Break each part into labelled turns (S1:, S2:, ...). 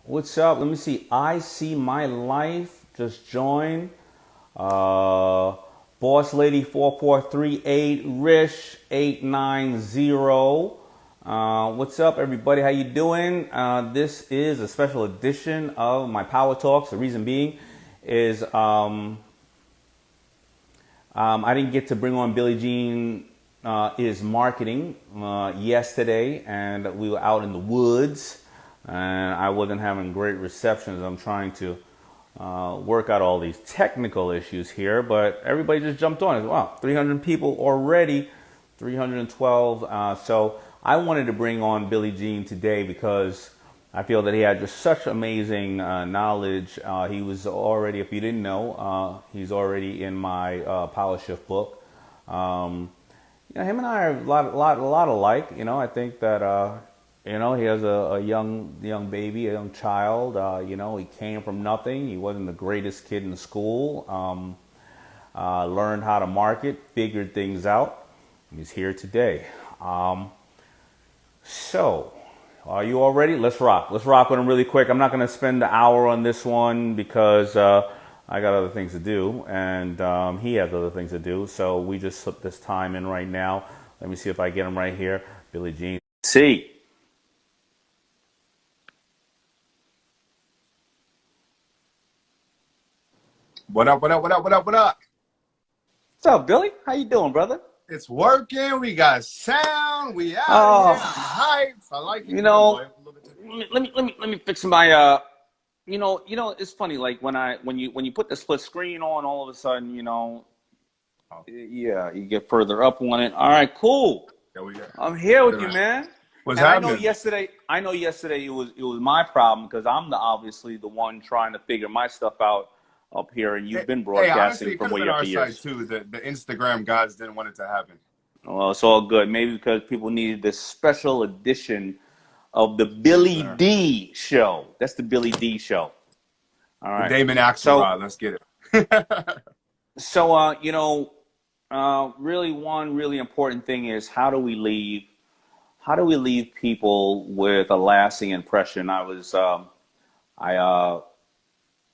S1: What's up? Let me see. I see my life. Just join. Uh, Boss Lady 4438, Rish 890. What's up, everybody? How you doing? This is a special edition of my Power Talks. The reason being is I didn't get to bring on Billie Jean is marketing yesterday, and we were out in the woods, and I wasn't having great receptions. I'm trying to work out all these technical issues here, but everybody just jumped on it. Wow, 300 people already, 312. So I wanted to bring on Billie Jean today because I feel that he had just such amazing knowledge. He was already, if you didn't know, he's already in my Power Shift book. Him and I are a lot alike. I think that he has a young baby, a young child. He came from nothing. He wasn't the greatest kid in the school. Learned how to market, figured things out. He's here today. So, are you all ready? Let's rock. Let's rock with him really quick. I'm not going to spend the hour on this one because I got other things to do, and he has other things to do. So we just slip this time in right now. Let me see if I get him right here. Billie Jean. See.
S2: What up, what up, what up, what up, what up?
S1: What's up, Billy? How you doing, brother?
S2: It's working. We got sound. We out here. Hype. I like it.
S1: Let me fix my it's funny, like when you put the split screen on, all of a sudden, yeah, you get further up on it. All right, cool.
S2: There we go.
S1: I'm here with you, man.
S2: What's
S1: and
S2: happening?
S1: I know yesterday it was my problem because I'm obviously the one trying to figure my stuff out up here, and you've been broadcasting from way up the years.
S2: Too. The Instagram gods didn't want it to happen.
S1: Well, it's all good. Maybe because people needed this special edition of the Billy D show. That's the Billy D show. All right.
S2: The Daymond Axelrod. Let's get it.
S1: So, really one really important thing is how do we leave people with a lasting impression?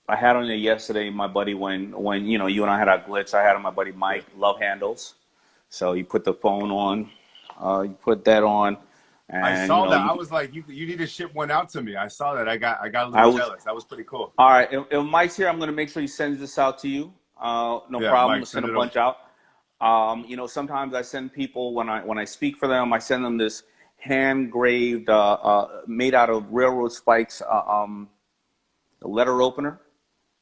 S1: I had on there yesterday, my buddy, when you and I had our glitch, I had on my buddy Mike, Love Handles. So he put the phone on, you put that on. And,
S2: I saw that. I was like, you need to ship one out to me. I saw that. I got a little jealous. That was pretty cool.
S1: All right. If Mike's here, I'm going to make sure he sends this out to you. No problem. Mike, send a bunch out. Sometimes I send people when I speak for them, I send them this hand-graved, made out of railroad spikes, letter opener.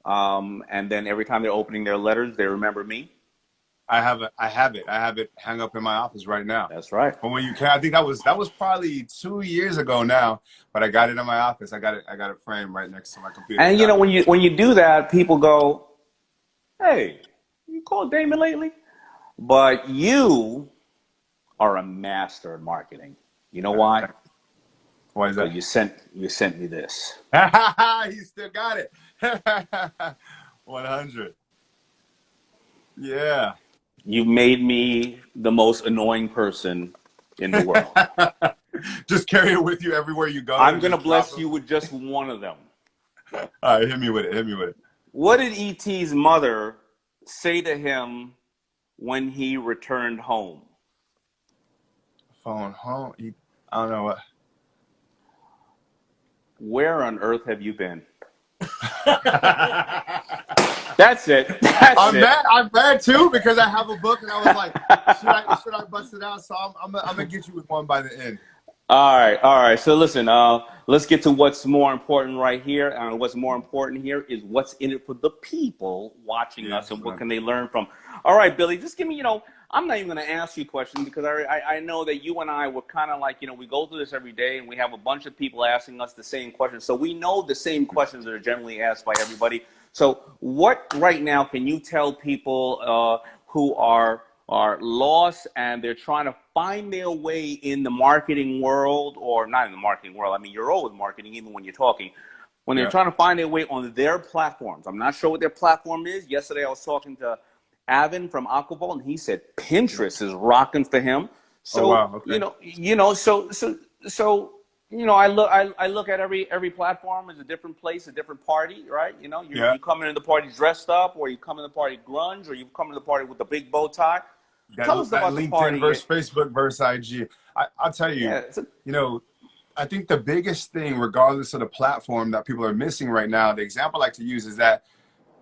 S1: And then every time they're opening their letters, they remember me.
S2: I have it hung up in my office right now.
S1: That's right.
S2: But when you can, I think that was probably 2 years ago now. But I got it in my office. I got it framed right next to my computer.
S1: And when you do that, people go, "Hey, you called Daymond lately?" But you are a master at marketing. You know why?
S2: Why is that?
S1: So you sent me this.
S2: You still got it. 100. Yeah.
S1: You made me the most annoying person in the world.
S2: Just carry it with you everywhere you go.
S1: I'm going to bless you with just one of them.
S2: All right, hit me with it.
S1: What did E.T.'s mother say to him when he returned home?
S2: Phone home? I don't know what.
S1: Where on earth have you been? That's it.
S2: I'm mad too because I have a book and I was like, should I bust it out? So I'm gonna get you with one by the end.
S1: All right. So listen, let's get to what's more important right here. And what's more important here is what's in it for the people watching us and what can they learn from. All right, Billy, just give me, I'm not even going to ask you questions because I know that you and I were kind of like, we go through this every day and we have a bunch of people asking us the same questions. So we know the same questions that are generally asked by everybody. So what right now can you tell people who are lost and they're trying to find their way in the marketing world, or not in the marketing world? I mean, you're always marketing even when you're talking. When they're trying to find their way on their platforms. I'm not sure what their platform is. Yesterday I was talking to Avin from Aquaball, and he said Pinterest is rocking for him. So,
S2: oh, wow. Okay.
S1: so you know, I look at every platform as a different place, a different party, right? You know,
S2: Yeah.
S1: you come into the party dressed up, or you come into the party grunge, or you come to the party with a big bow tie.
S2: That,
S1: Tell us
S2: that
S1: about the
S2: LinkedIn
S1: party.
S2: versus Facebook versus IG. I'll tell you,
S1: Yeah,
S2: you know, I think the biggest thing, regardless of the platform, that people are missing right now, the example I like to use is that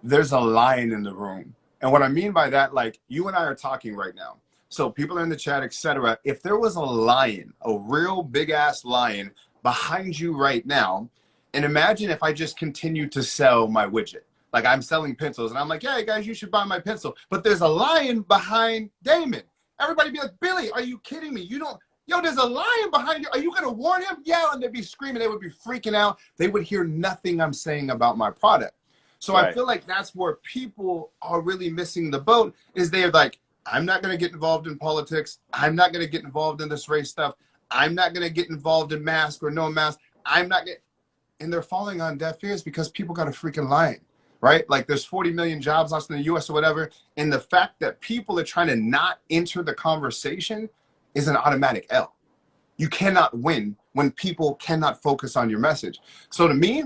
S2: there's a lion in the room. And what I mean by that, like you and I are talking right now. So people are in the chat, etc. If there was a lion, a real big ass lion behind you right now, and imagine if I just continued to sell my widget. Like I'm selling pencils and I'm like, yeah, guys, you should buy my pencil. But there's a lion behind Daymond. Everybody be like, Billy, are you kidding me? You don't, yo, there's a lion behind you. Are you gonna warn him? Yeah, and they'd be screaming, they would be freaking out. They would hear nothing I'm saying about my product. So I
S1: right.
S2: feel like that's where people are really missing the boat is they're like, I'm not going to get involved in politics. I'm not going to get involved in this race stuff. I'm not going to get involved in mask or no mask. I'm not getting, and they're falling on deaf ears because people got a freaking lion, right? Like there's 40 million jobs lost in the US or whatever. And the fact that people are trying to not enter the conversation is an automatic L. You cannot win when people cannot focus on your message. So to me,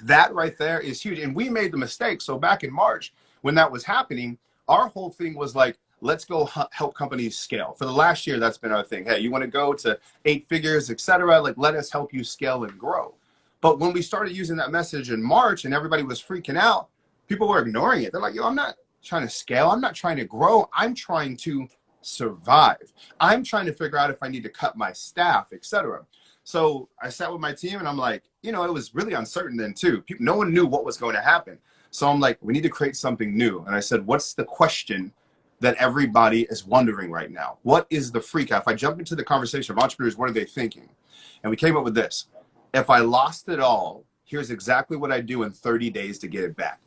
S2: that right there is huge. And we made the mistake. So back in March, when that was happening, our whole thing was like, let's go help companies scale. For the last year, that's been our thing. Hey, you want to go to 8 figures, etc. Like, let us help you scale and grow. But when we started using that message in March and everybody was freaking out, people were ignoring it. They're like, yo, I'm not trying to scale. I'm not trying to grow. I'm trying to survive. I'm trying to figure out if I need to cut my staff, etc. So I sat with my team and I'm like, you know, it was really uncertain then too. No one knew what was going to happen. So I'm like, we need to create something new. And I said, what's the question that everybody is wondering right now? What is the freak out? If I jump into the conversation of entrepreneurs, what are they thinking? And we came up with this. If I lost it all, here's exactly what I do in 30 days to get it back.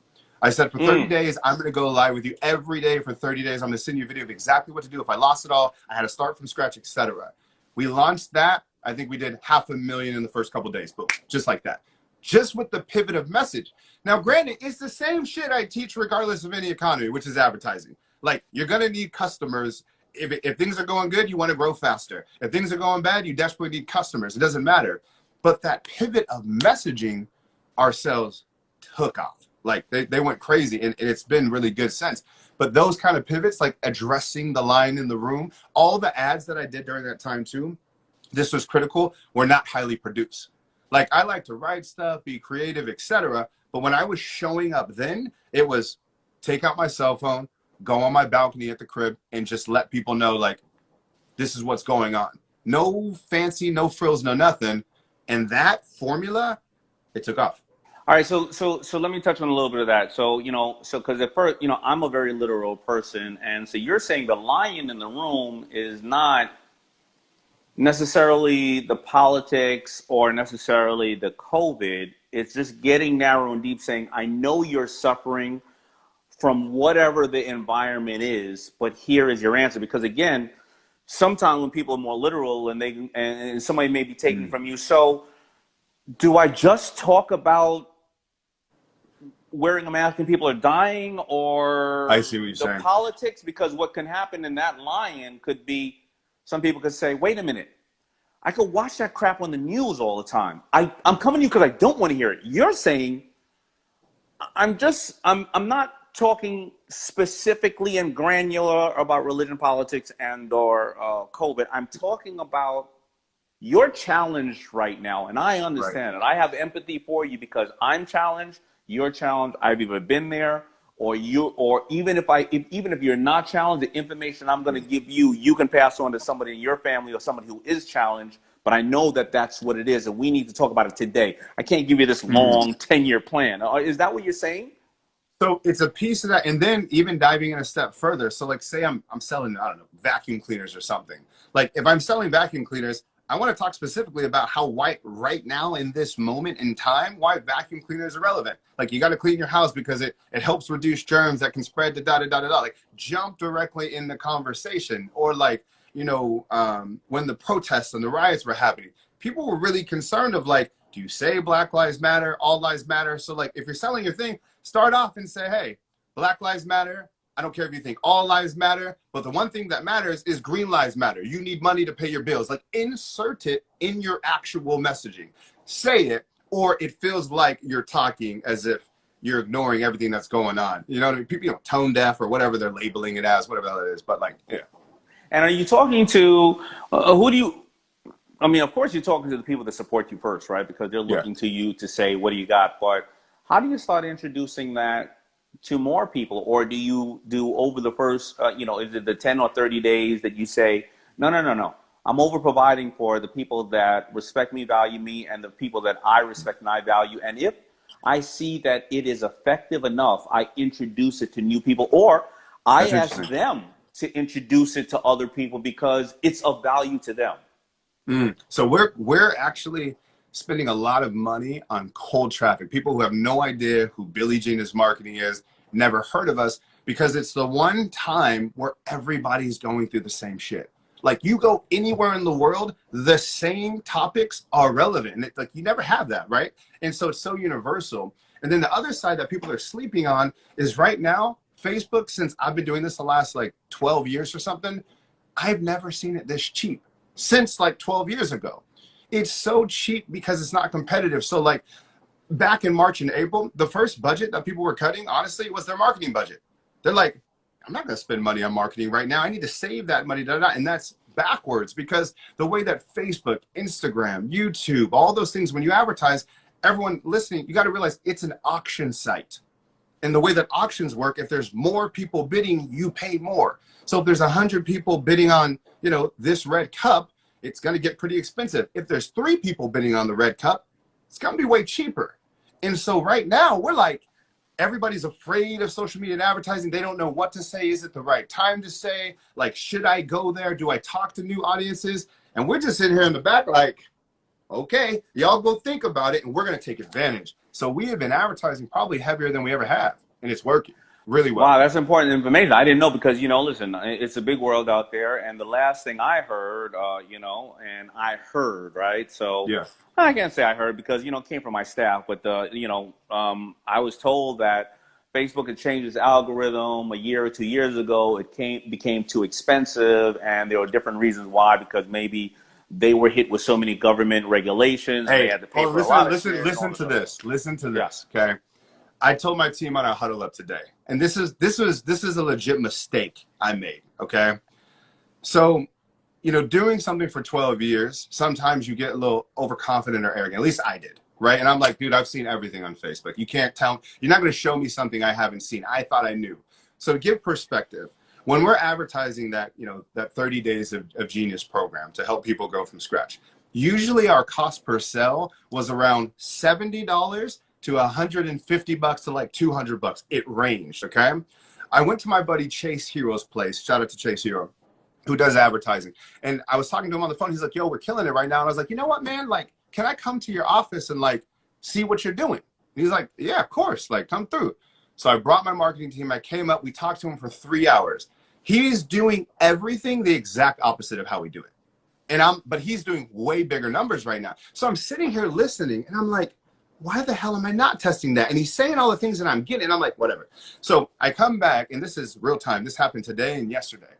S2: I said, for 30 days, I'm going to go live with you every day for 30 days. I'm going to send you a video of exactly what to do. If I lost it all, I had to start from scratch, etc. We launched that. I think we did 500,000 in the first couple of days. Boom, just like that. Just with the pivot of message. Now, granted, it's the same shit I teach regardless of any economy, which is advertising. Like, you're going to need customers. If things are going good, you want to grow faster. If things are going bad, you desperately need customers. It doesn't matter. But that pivot of messaging, our sales took off. Like, they went crazy, and it's been really good since. But those kind of pivots, like addressing the line in the room, all the ads that I did during that time too, this was critical, were not highly produced. Like, I like to write stuff, be creative, etc. But when I was showing up then, it was take out my cell phone, go on my balcony at the crib, and just let people know, like, this is what's going on. No fancy, no frills, no nothing. And that formula, it took off.
S1: All right, so let me touch on a little bit of that. So, you know, so because at first, you know, I'm a very literal person, and so you're saying the lion in the room is not necessarily the politics or necessarily the COVID. It's just getting narrow and deep, saying, I know you're suffering from whatever the environment is, but here is your answer. Because again, sometimes when people are more literal and somebody may be taking from you. So do I just talk about wearing a mask and people are dying, or
S2: I see what you're saying.
S1: Politics? Because what can happen in that lion could be, some people could say, wait a minute, I could watch that crap on the news all the time. I'm coming to you because I don't want to hear it. You're saying, I'm not talking specifically and granular about religion, politics, and or COVID. I'm talking about your challenge right now, and I understand it. I have empathy for you because I'm challenged. You're challenged. I've either been there, or even if you're not challenged, the information I'm going to give you, you can pass on to somebody in your family or somebody who is challenged. But I know that that's what it is, and we need to talk about it today. I can't give you this long 10-year plan. Is that what you're saying?
S2: So it's a piece of that, and then even diving in a step further. So like, say I'm selling, I don't know, vacuum cleaners or something. Like, if I'm selling vacuum cleaners, I want to talk specifically about how right now in this moment in time, why vacuum cleaners are relevant. Like, you got to clean your house because it helps reduce germs that can spread to da-da-da-da-da. Like, jump directly in the conversation. Or like, you know, when the protests and the riots were happening, people were really concerned of like, do you say Black Lives Matter, all lives matter? So like, if you're selling your thing, start off and say, hey, Black Lives Matter. I don't care if you think all lives matter, but the one thing that matters is green lives matter. You need money to pay your bills. Like, insert it in your actual messaging. Say it, or it feels like you're talking as if you're ignoring everything that's going on. You know what I mean? People, you know, tone deaf or whatever they're labeling it as, whatever that is. But like, yeah.
S1: And are you talking to who do you? I mean, of course, you're talking to the people that support you first, right? Because they're looking to you to say, "What do you got?" But how do you start introducing that to more people, or do you do over the first, you know, is it the 10 or 30 days that you say, "No, no, no, no. I'm over providing for the people that respect me, value me, and the people that I respect and I value. And if I see that it is effective enough, I introduce it to new people, or I ask them to introduce it to other people because it's of value to them."
S2: So we're actually spending a lot of money on cold traffic. People who have no idea who Billie Jean's marketing is, never heard of us, because it's the one time where everybody's going through the same shit. Like, you go anywhere in the world, the same topics are relevant. And like, you never have that, right? And so it's so universal. And then the other side that people are sleeping on is right now, Facebook, since I've been doing this the last like 12 years or something, I've never seen it this cheap since like 12 years ago. It's so cheap because it's not competitive. So like back in March and April, the first budget that people were cutting, honestly, was their marketing budget. They're like, I'm not going to spend money on marketing right now. I need to save that money. And that's backwards, because the way that Facebook, Instagram, YouTube, all those things, when you advertise, everyone listening, you got to realize it's an auction site. And the way that auctions work, if there's more people bidding, you pay more. So if there's 100 people bidding on, you know, this red cup, it's going to get pretty expensive. If there's 3 people bidding on the red cup, it's going to be way cheaper. And so right now we're like, everybody's afraid of social media and advertising. They don't know what to say. Is it the right time to say? Like, should I go there? Do I talk to new audiences? And we're just sitting here in the back like, okay, y'all go think about it, and we're going to take advantage. So we have been advertising probably heavier than we ever have, and it's working really well.
S1: Wow, that's important information. I didn't know, because, you know, listen, it's a big world out there, and the last thing I heard, you know, and I heard, right? So
S2: Yeah.
S1: I can't say I heard because, you know, it came from my staff, but, you know, I was told that Facebook had changed its algorithm a year or 2 years ago. It became too expensive, and there were different reasons why, because maybe they were hit with so many government regulations.
S2: Hey,
S1: they had to pay for a lot of shares.
S2: Listen to this. Listen to this. Okay. I told my team on our huddle up today, and this is a legit mistake I made. Okay. So, you know, doing something for 12 years, sometimes you get a little overconfident or arrogant. At least I did. Right. And I'm like, dude, I've seen everything on Facebook. You can't tell, you're not going to show me something I haven't seen. I thought I knew. So to give perspective, when we're advertising that, you know, that 30 days of Genius program to help people go from scratch, usually our cost per sell was around $70 to $150 to like $200. It ranged. Okay. I went to my buddy Chase Hero's place. Shout out to Chase Hero, who does advertising. And I was talking to him on the phone. He's like, yo, we're killing it right now. And I was like, you know what, man? Like, can I come to your office and like see what you're doing? And he's like, yeah, of course. Like, come through. So I brought my marketing team. I came up. We talked to him for 3 hours. He's doing everything the exact opposite of how we do it. But he's doing way bigger numbers right now. So I'm sitting here listening, and I'm like, why the hell am I not testing that? And he's saying all the things that I'm getting. And I'm like, whatever. So I come back, and this is real time. This happened today and yesterday.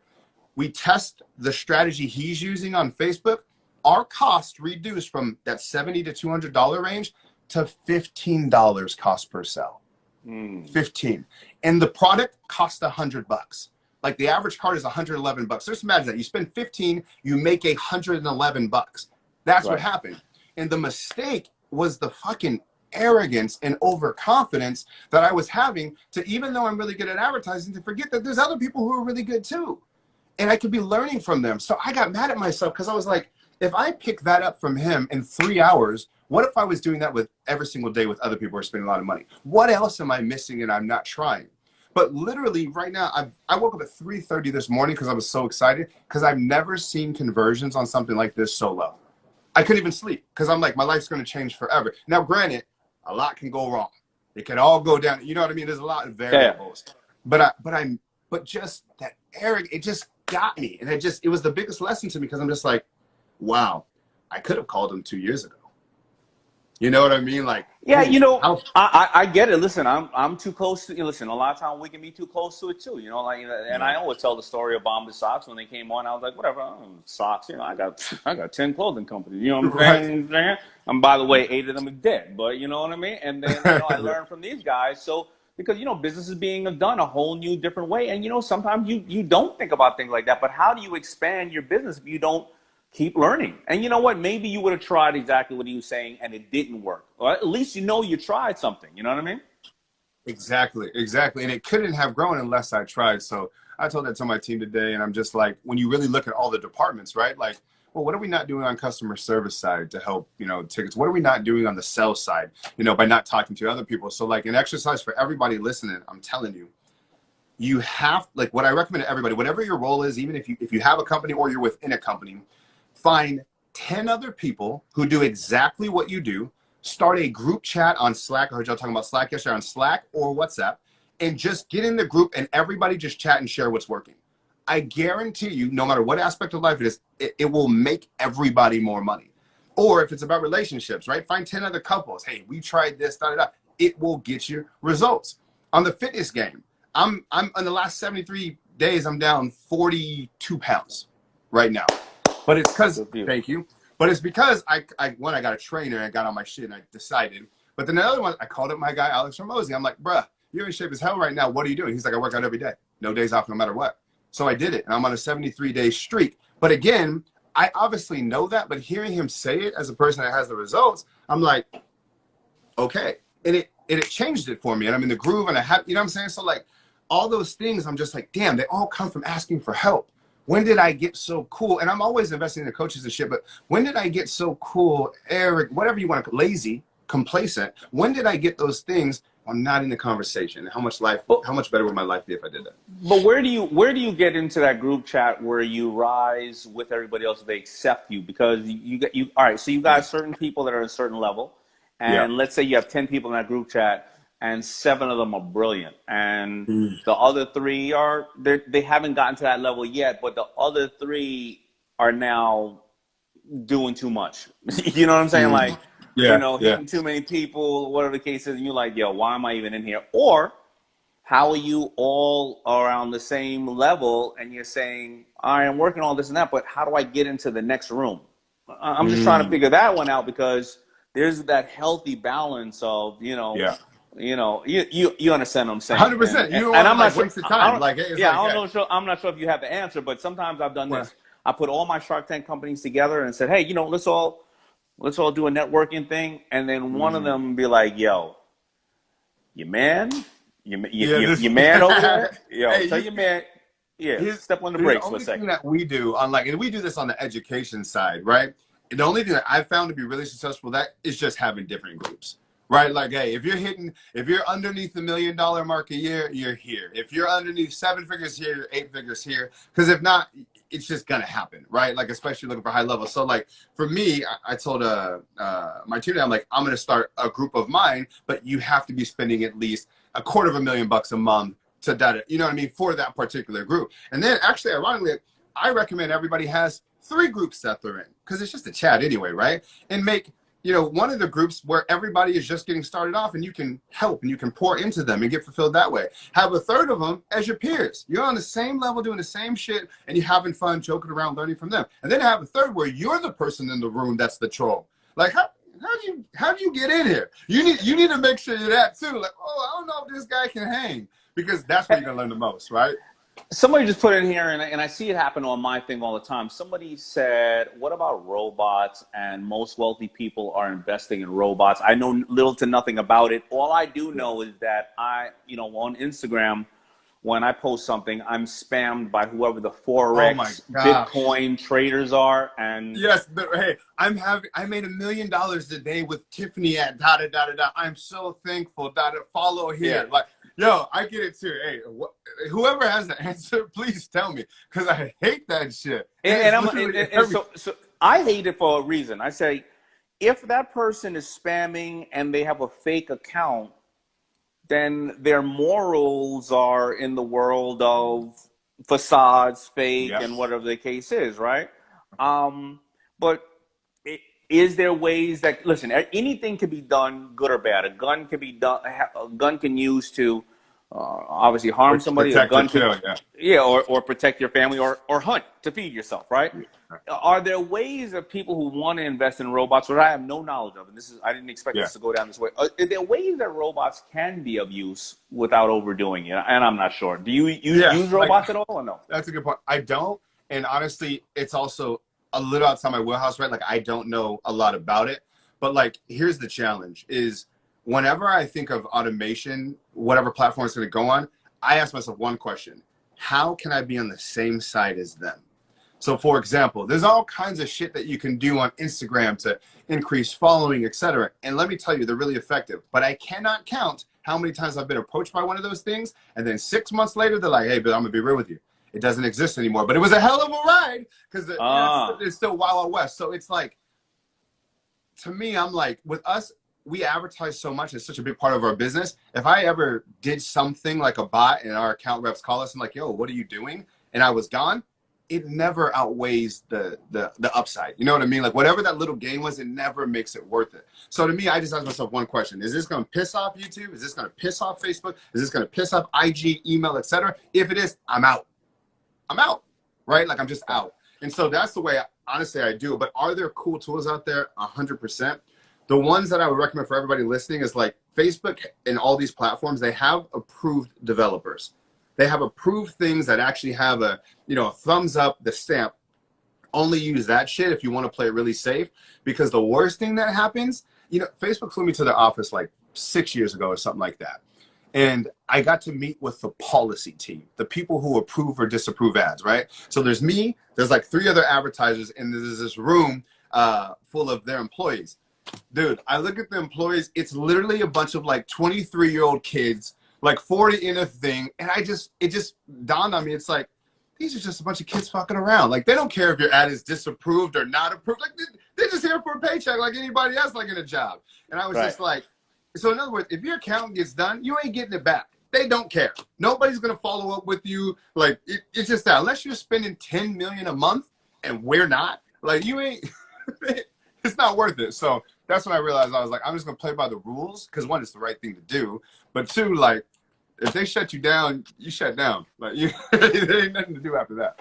S2: We test the strategy he's using on Facebook. Our cost reduced from that $70 to $200 range to $15 cost per sell. 15. And the product cost $100. Like, the average card is $111. Just imagine that. You spend 15, you make $111. That's what happened. And the mistake was the fucking arrogance and overconfidence that I was having to, even though I'm really good at advertising, to forget that there's other people who are really good too. And I could be learning from them. So I got mad at myself because I was like, if I pick that up from him in 3 hours, what if I was doing that with every single day with other people who are spending a lot of money? What else am I missing and I'm not trying? But literally right now, I woke up at 3:30 this morning because I was so excited, because I've never seen conversions on something like this so low. I couldn't even sleep because I'm like, my life's going to change forever. Now, granted, a lot can go wrong. It can all go down. You know what I mean? There's a lot of variables. Yeah. But just that arrogance, it just got me. And it was the biggest lesson to me, because I'm just like, wow, I could have called him 2 years ago. You know what I mean? Like,
S1: Yeah,
S2: hey,
S1: you know,
S2: how
S1: I get it. Listen, I'm too close to. Listen, a lot of time we can be too close to it too. You know, like, and
S2: yeah.
S1: I always tell the story of Bombas socks when they came on. I was like, whatever, socks. You know, I got 10 clothing companies. You know what
S2: Right.
S1: I'm saying? And by the way, 8 of them are dead. But you know what I mean. And then I
S2: Yeah.
S1: learned from these guys. So because business is being done a whole new different way, and sometimes you don't think about things like that. But how do you expand your business if you don't keep learning? And you know what? Maybe you would have tried exactly what he was saying and it didn't work. Or at least you tried something. You know what I mean?
S2: Exactly, exactly. And it couldn't have grown unless I tried. So I told that to my team today, and I'm just like, when you really look at all the departments, right? Like, well, what are we not doing on customer service side to help, tickets? What are we not doing on the sales side, by not talking to other people? So like an exercise for everybody listening, I'm telling you, you have, like, what I recommend to everybody, whatever your role is, even if you have a company or you're within a company, find 10 other people who do exactly what you do. Start a group chat on Slack. I heard y'all talking about Slack yesterday, on Slack or WhatsApp, and just get in the group and everybody just chat and share what's working. I guarantee you, no matter what aspect of life it is, it will make everybody more money. Or if it's about relationships, right? Find 10 other couples. Hey, we tried this, da, da, da. It will get you results. On the fitness game, I'm in the last 73 days, I'm down 42 pounds right now. But it's because, thank you. But it's because I got a trainer, I got on my shit and I decided. But then another one, I called up my guy, Alex Ramosi. I'm like, bruh, you're in shape as hell right now. What are you doing? He's like, I work out every day. No days off, no matter what. So I did it. And I'm on a 73-day streak. But again, I obviously know that. But hearing him say it as a person that has the results, I'm like, okay. And it changed it for me. And I'm in the groove and I have, you know what I'm saying? So like all those things, I'm just like, damn, they all come from asking for help. When did I get so cool? And I'm always investing in the coaches and shit, but when did I get so cool, Eric, whatever you want to, lazy, complacent? When did I get those things? I'm not in the conversation. How much better would my life be if I did that?
S1: But where do you get into that group chat where you rise with everybody else, they accept you? Because you all right, so you got certain people that are at a certain level, and let's say you have 10 people in that group chat and 7 of them are brilliant, and the other 3 they haven't gotten to that level yet, but the other 3 are now doing too much. You know what I'm saying? Like, hitting too many people, whatever the case is, and you're like, yo, why am I even in here? Or how are you all around the same level and you're saying, all right, I'm working on this and that, but how do I get into the next room? I'm just trying to figure that one out, because there's that healthy balance of, you understand what I'm saying.
S2: 100%. You don't
S1: And
S2: want to
S1: I'm not
S2: like
S1: sure.
S2: waste your time.
S1: I'm not sure if you have the answer, but sometimes I've done this. I put all my Shark Tank companies together and said, hey, let's all do a networking thing. And then one of them be like, yo, your man, your man over there, yo, hey, tell your man, step on the brakes for a second.
S2: The only thing that we do and we do this on the education side, right? The only thing that I've found to be really successful, that is just having different groups. Right? Like, hey, if you're underneath the $1 million mark a year, you're here. If you're underneath 7 figures here, you're 8 figures here. Because if not, it's just gonna happen, right? Like, especially looking for high levels. So like for me, I told my tutor, I'm like, I'm gonna start a group of mine, but you have to be spending at least $250,000 a month to that, you know what I mean, for that particular group. And then actually, ironically, I recommend everybody has 3 groups that they're in, because it's just a chat anyway, right? And make one of the groups where everybody is just getting started off and you can help and you can pour into them and get fulfilled that way. Have a third of them as your peers. You're on the same level doing the same shit and you're having fun, joking around, learning from them. And then have a third where you're the person in the room that's the troll. Like, how do you get in here? You need to make sure you're that too. Like, oh, I don't know if this guy can hang, because that's where you're gonna learn the most, right?
S1: Somebody just put in here, and I see it happen on my thing all the time. Somebody said, what about robots? And most wealthy people are investing in robots. I know little to nothing about it. All I do know is that on Instagram, when I post something, I'm spammed by whoever the Forex Bitcoin traders are. And
S2: yes, but hey, I made $1 million a day with Tiffany at da da da da da. I'm so thankful. Follow here. Like, yo, I get it too. Hey, whoever has the answer, please tell me, because I hate that shit.
S1: So I hate it for a reason. I say, if that person is spamming and they have a fake account, then their morals are in the world of facades, fake, and whatever the case is, right? But is there ways that, listen, anything can be done, good or bad. A gun can be done. A gun can use to obviously harm somebody. A
S2: Protect or
S1: gun
S2: kill,
S1: can, yeah, or protect your family, or hunt to feed yourself, right? Are there ways of people who want to invest in robots, which I have no knowledge of, and I didn't expect this to go down this way. Are there ways that robots can be of use without overdoing it? And I'm not sure. Do you use robots at all or no?
S2: That's a good point. I don't, and honestly, it's also a little outside my wheelhouse, right? Like, I don't know a lot about it, but like, here's the challenge is whenever I think of automation, whatever platform it's going to go on, I ask myself one question: how can I be on the same side as them? So for example, there's all kinds of shit that you can do on Instagram to increase following, etc. And let me tell you, they're really effective, but I cannot count how many times I've been approached by one of those things. And then 6 months later, they're like, hey, but I'm gonna be real with you. It doesn't exist anymore, but it was a hell of a ride because it's still Wild West. So it's like, to me, I'm like, with us, we advertise so much. It's such a big part of our business. If I ever did something like a bot and our account reps call us and like, yo, what are you doing? And I was gone, it never outweighs the upside. You know what I mean? Like, whatever that little gain was, it never makes it worth it. So to me, I just ask myself one question: is this going to piss off YouTube? Is this going to piss off Facebook? Is this going to piss off IG, email, etc.? If it is, I'm out. I'm out, right? Like, I'm just out. And so that's the way, honestly, I do it. But are there cool tools out there? 100%. The ones that I would recommend for everybody listening is like Facebook and all these platforms, they have approved developers. They have approved things that actually have a, a thumbs up, the stamp. Only use that shit if you want to play it really safe, because the worst thing that happens, Facebook flew me to their office like 6 years ago or something like that. And I got to meet with the policy team, the people who approve or disapprove ads, right? So there's me, there's like 3 other advertisers, and there's this room full of their employees. Dude, I look at the employees, it's literally a bunch of like 23-year-old kids, like 40 in a thing. And it just dawned on me. It's like, these are just a bunch of kids fucking around. Like, they don't care if your ad is disapproved or not approved. Like, they're just here for a paycheck like anybody else, like in a job. And I was just like, so in other words, if your account gets done, you ain't getting it back. They don't care. Nobody's going to follow up with you. Like, it's just that. Unless you're spending $10 million a month and we're not, like, you ain't, it's not worth it. So that's when I realized, I was like, I'm just going to play by the rules, because one, it's the right thing to do. But two, like, if they shut you down, you shut down. Like, there ain't nothing to do after that.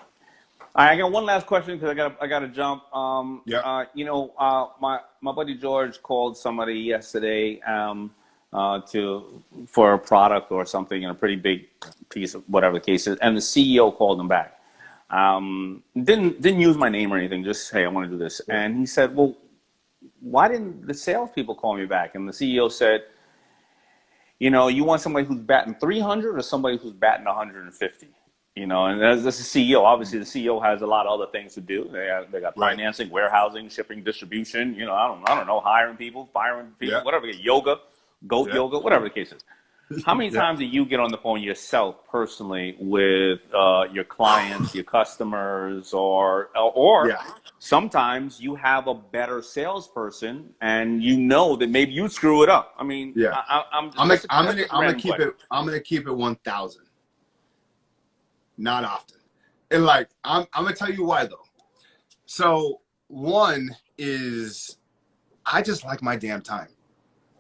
S1: All right, I got one last question because I got to jump. My buddy George called somebody yesterday for a product or something in a pretty big piece of whatever the case is, and the CEO called him back. Didn't use my name or anything. Just, hey, I want to do this. And he said, well, why didn't the salespeople call me back? And the CEO said, you want somebody who's batting 300 or somebody who's batting 150. And as a CEO, obviously the CEO has a lot of other things to do. They got financing, warehousing, shipping, distribution. I don't know, hiring people, firing people, whatever. Yoga, goat yoga, whatever the case is. How many times do you get on the phone yourself personally with your clients, your customers, or sometimes you have a better salesperson and you know that maybe you screw it up? I mean, I'm gonna
S2: keep it 1,000. Not often. And like, I'm gonna tell you why though. So one is, I just like my damn time.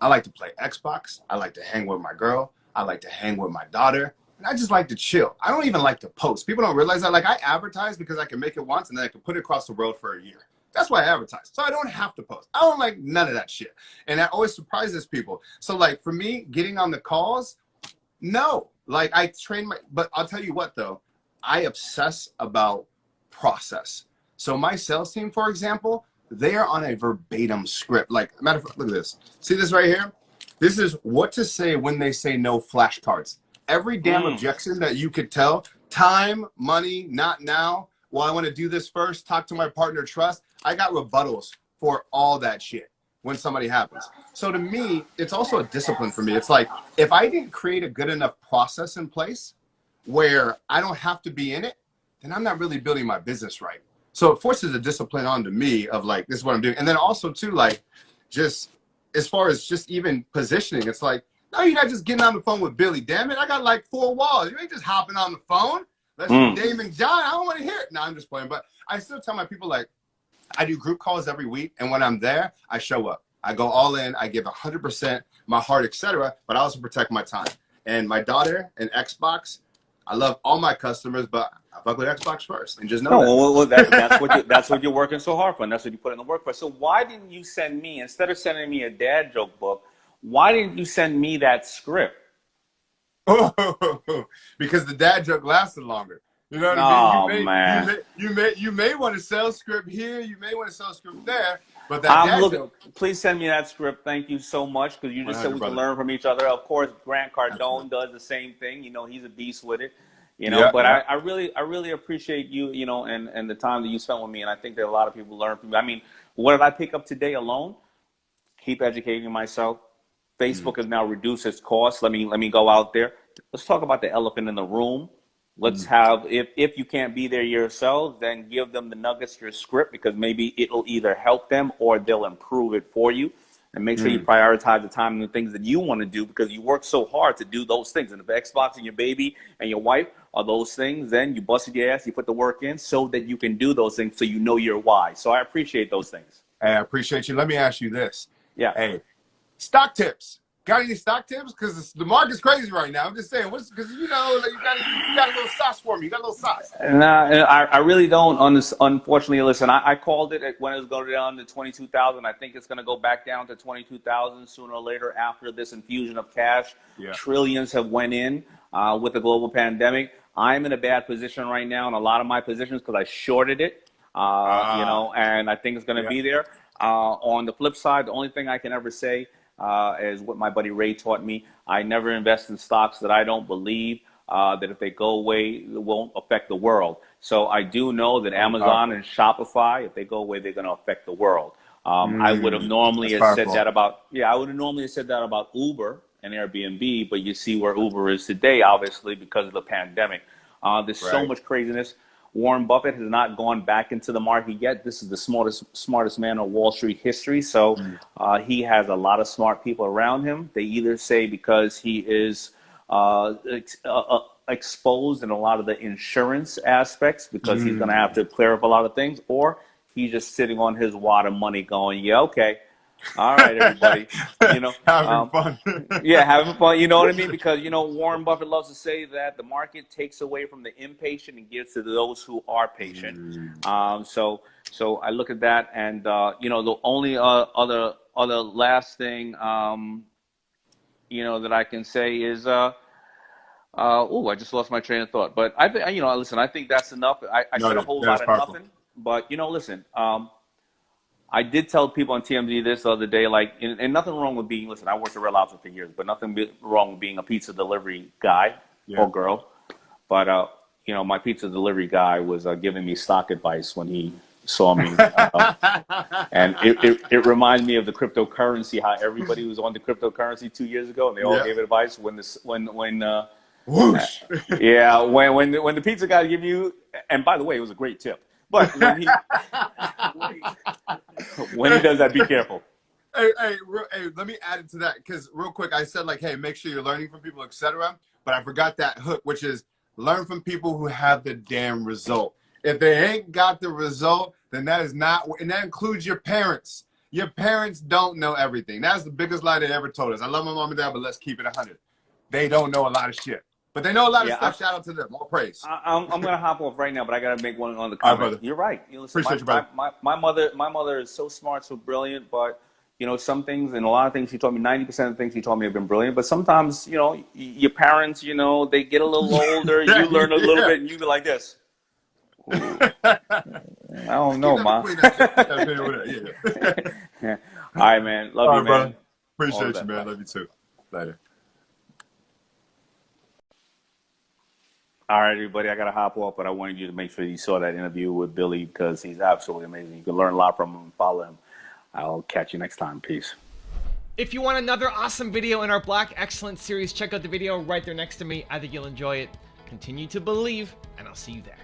S2: I like to play Xbox. I like to hang with my girl. I like to hang with my daughter. And I just like to chill. I don't even like to post. People don't realize that. Like, I advertise because I can make it once and then I can put it across the world for a year. That's why I advertise. So I don't have to post. I don't like none of that shit. And that always surprises people. So like, for me, getting on the calls, no. Like, I train but I'll tell you what though, I obsess about process. So my sales team, for example, they are on a verbatim script. Like, matter of fact, look at this. See this right here? This is what to say when they say no flashcards. Every damn objection that you could tell, time, money, not now, well, I want to do this first, talk to my partner, trust. I got rebuttals for all that shit when somebody happens. So to me, it's also a discipline for me. It's like, if I didn't create a good enough process in place where I don't have to be in it, then I'm not really building my business right. So it forces a discipline onto me of like, this is what I'm doing. And then also too, like, just as far as just even positioning, it's like, no, you're not just getting on the phone with Billy. Damn it, I got like 4 walls. You ain't just hopping on the phone. Let's do Daymond John. I don't want to hear it. No, I'm just playing. But I still tell my people, like, I do group calls every week, and when I'm there, I show up. I go all in. I give 100%, my heart, etc. But I also protect my time. And my daughter and Xbox, I love all my customers, but I fuck with Xbox first, and just know
S1: that's what you're working so hard for, and that's what you put in the work for. So why didn't you send me, instead of sending me a dad joke book, why didn't you send me that script?
S2: Because the dad joke lasted longer. You know what I mean? You may want to sell script here, you may want to sell script there, but that dad joke.
S1: Please send me that script. Thank you so much, because you just said we can learn from each other. Of course, Grant Cardone does the same thing. You know, he's a beast with it. You know, but I really appreciate you, you know, and the time that you spent with me, and I think that a lot of people learn from me. I mean, what did I pick up today alone? Keep educating myself. Facebook has now reduced its costs. Let me go out there. Let's talk about the elephant in the room. Let's have, if you can't be there yourself, then give them the nuggets to your script, because maybe it'll either help them or they'll improve it for you. And make sure you prioritize the time and the things that you want to do, because you work so hard to do those things. And if Xbox and your baby and your wife are those things, then you busted your ass, you put the work in so that you can do those things, so you know your why. So I appreciate those things.
S2: Hey, I appreciate you. Let me ask you this.
S1: Yeah.
S2: Hey, stock tips. Got any stock tips? Because the market's crazy right now. I'm just saying, because you know, like, you got a little sauce for me. You got a little sauce.
S1: Nah, I really don't. Unfortunately, listen, I called it when it was going down to 22,000. I think it's going to go back down to 22,000 sooner or later after this infusion of cash. Yeah. Trillions have went in with the global pandemic. I'm in a bad position right now in a lot of my positions because I shorted it, you know, and I think it's going to be there. On the flip side, the only thing I can ever say is what my buddy Ray taught me. I never invest in stocks that I don't believe that if they go away, it won't affect the world. So I do know that Amazon and Shopify, if they go away, they're going to affect the world. I would have normally said that about, I would have normally said that about Uber and Airbnb, but you see where Uber is today, obviously, because of the pandemic. There's so much craziness. Warren Buffett has not gone back into the market yet. This is the smartest man on Wall Street history. So he has a lot of smart people around him. They either say because he is exposed in a lot of the insurance aspects, because he's going to have to clear up a lot of things, or he's just sitting on his wad of money going, yeah, okay. All right, everybody, you know,
S2: having fun.
S1: Yeah, having fun. You know what I mean? Because, you know, Warren Buffett loves to say that the market takes away from the impatient and gives to those who are patient. So I look at that, and you know, the only other last thing, you know, that I can say is, I just lost my train of thought. But I think, you know, listen, I think that's enough. I said a whole lot of nothing. But, you know, listen. I did tell people on TMZ this the other day, like, and nothing wrong with being, listen, I worked at Red Lobster for years, but nothing wrong with being a pizza delivery guy or girl. But, you know, my pizza delivery guy was giving me stock advice when he saw me. And it reminded me of the cryptocurrency, how everybody was on the cryptocurrency 2 years ago, and they all gave advice when the pizza guy give you, and by the way, it was a great tip. But when he does that, be careful.
S2: Hey, let me add it to that, because real quick, I said, like, hey, make sure you're learning from people, etc. But I forgot that hook, which is learn from people who have the damn result. If they ain't got the result, then that is not, and that includes your parents. Your parents don't know everything. That's the biggest lie they ever told us. I love my mom and dad, but let's keep it 100. They don't know a lot of shit. But they know a lot of stuff. Shout out to them. More praise.
S1: I'm going to hop off right now, but I got to make one on the comment. You're right. You know, listen,
S2: appreciate you, brother.
S1: My mother is so smart, so brilliant, but, you know, some things and a lot of things she told me, 90% of the things she told me have been brilliant. But sometimes, you know, your parents, you know, they get a little older. You learn a little bit, and you be like this. I don't know, Ma. All right, man. Love you, man.
S2: Brother. Appreciate you, man. Love you too. Later.
S1: All right, everybody, I got to hop off, but I wanted you to make sure you saw that interview with Billy, because he's absolutely amazing. You can learn a lot from him and follow him. I'll catch you next time. Peace.
S3: If you want another awesome video in our Black Excellence series, check out the video right there next to me. I think you'll enjoy it. Continue to believe, and I'll see you there.